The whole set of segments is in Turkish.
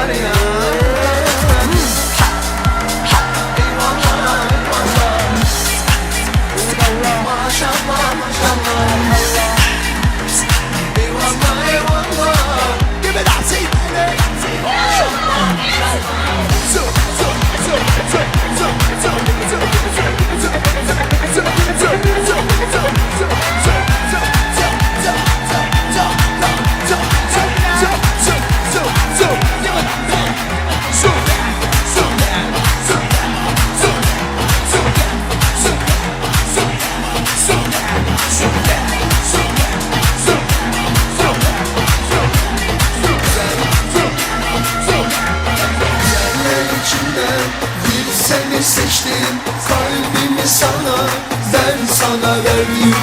var ya. Maşallah maşallah. Eyvallah eyvallah. Give it up, say it. Maşallah maşallah. Seni seçtim, kalbimi sana, ben sana verdim.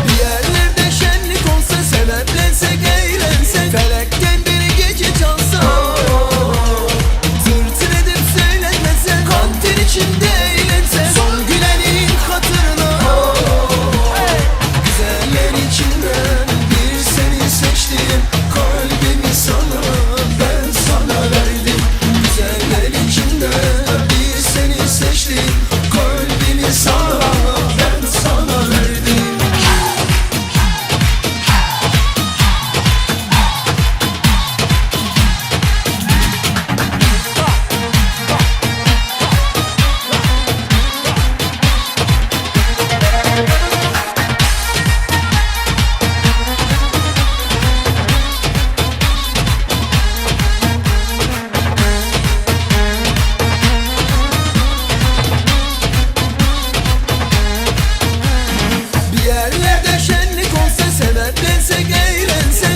Bir yerlerde şenlik olsa, severlensek, eğlensek, felekten bir gece çalsa, içinde eğlense, son gülenin hatırına. Güzeller içinden bir seni seçtim, kalbimi sana, ben sana verdim. Güzeller içinden bir seni seçtim, kalbimi sana, ben sana verdim.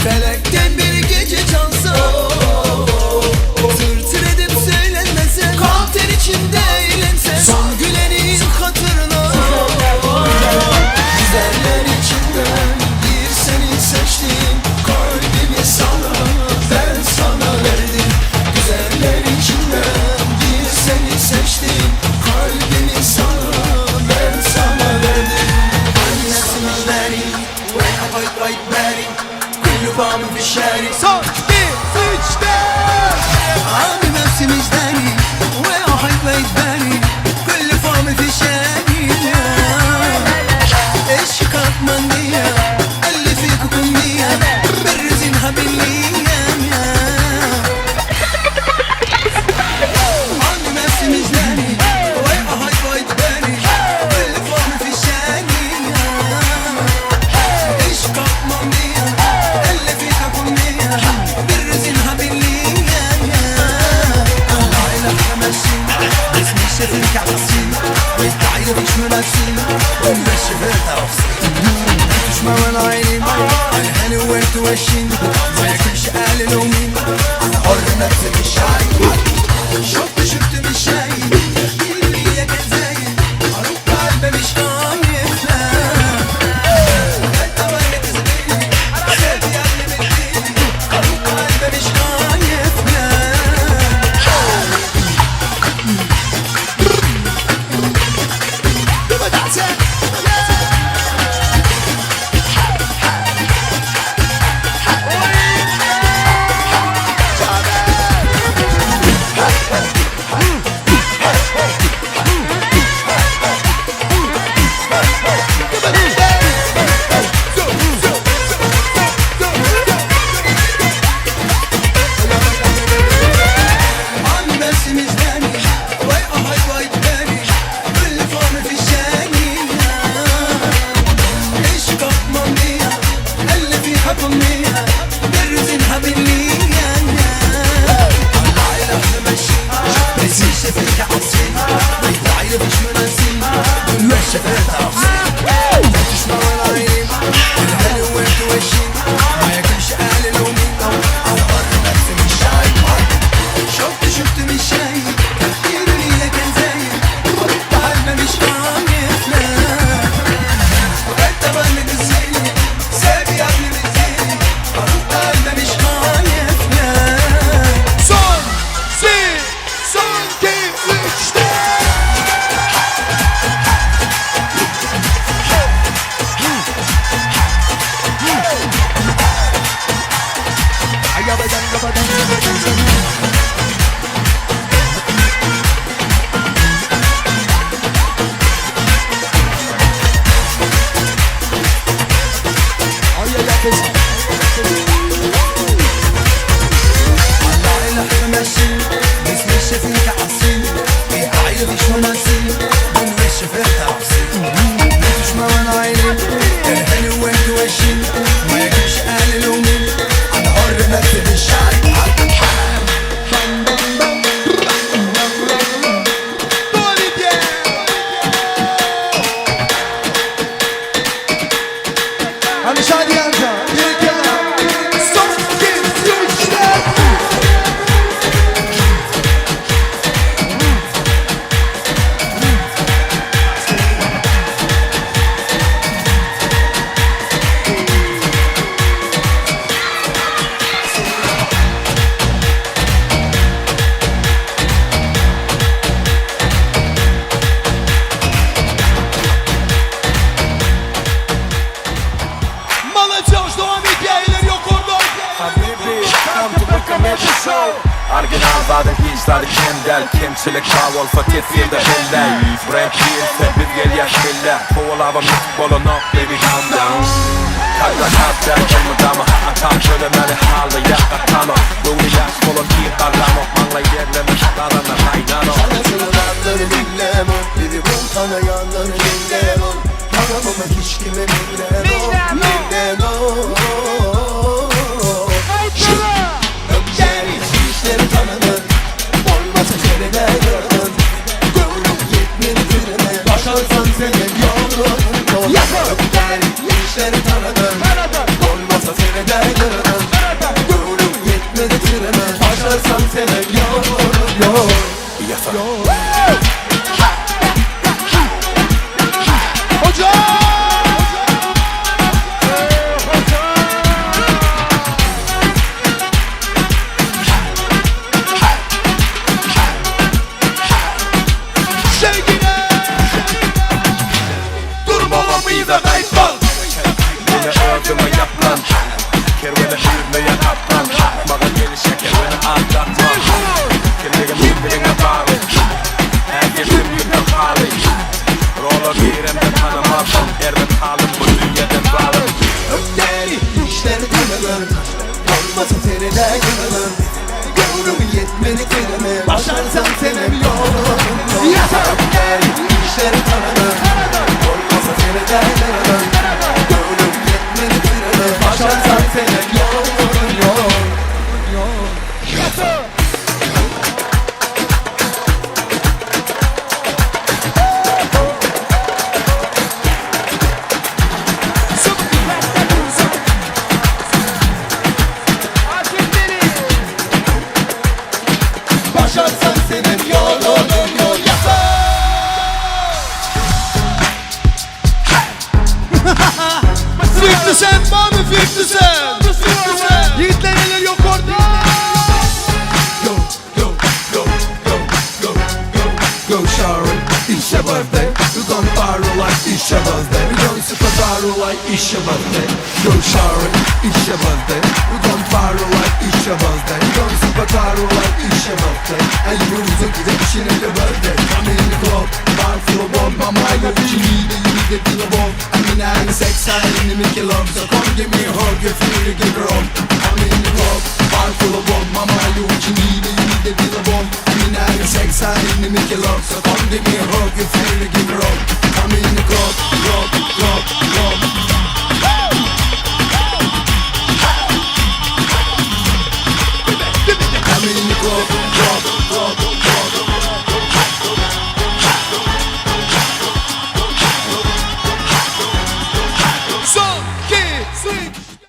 Felekten bir gece çalsa, sırt edip söylenmese, kalter içinde eğlense, son gülenin hatırına. Güzeller içinden bir seni seçtim, kalbimi sana, ben sana verdim. Güzeller içinden bir seni seçtim, kalbimi sana, ben sana verdim. Annesine verin, right verin, kulübamı bir şehri. Son, bir, üç, dört. Abi nefsimiz deni, ve ahit beyt beni, kulübamı bir şehri. Eşi katman diye, elli fi kukum diye, berrizin habilliyem ya. Abi nefsimiz deni, ve ahit beyt beni, kulübamı bir şehri. Eşi katman diye, شريك عطسين والتعير مش منافسين ونمشي في التوصيل مش ما من عيني الهاني وانت واشين ما ياكلش اهل اليومين انا حر نفسي مش عايز شفت مش شايف يخديني يا كان زايد اروح قلبي مش خايف لا انت ولا تزبيني سيبي قبل ما تجيني اروح قلبي مش خايف لا Original hizleri kendel Kimçilik kavol fatetiyede helley Brand değilse bir gel yaşmiller Kovalava müzik bolonok baby calm down Kadra kadra kelmedama Atam söylemeli halı yakatano Ruhi yaş bolon iyi karlamo Manglay derleme şalarana kaynano Anasını adları dinlemo Biri bu tanıyanları dinlemo Tanımamak hiç kime dinlemo İşleri tanıdın Olmasa çerede gördün Gönlüm yetmedi trene Başarsan senin yolun Gel işleri tanıdın Olmasa çerede gördün Gönlüm yetmedi trene Başarsan senin yolun Olmasa terede gönlüm Gönlüm yetmedi tereme Başarsan senem yolun Gel işleri tanıdın Olmasa terede gönlüm Gönlüm yetmedi tereme Başarsan senem yolun Başarsan senin yolun yol yasa 50 Cent mami 50 Cent Yiğitler eller yok orada Go go go go go go go Sharon It's your birthday We gon' viral like it's your birthday We gon' super viral like it's your birthday Go Sharon It's your birthday We gon' viral like it's your birthday We gon' super viral like it's your birthday And you lose a good action in your birthday I'm in the club Bar full of bomb My mind what you need it to the bomb I mean I'm excited to make you love So come give me a hug if you really give her up I'm in the club Bar full of bomb My mind what you need it to the bomb I mean I'm excited to make you love So come give me a hug if you really give her up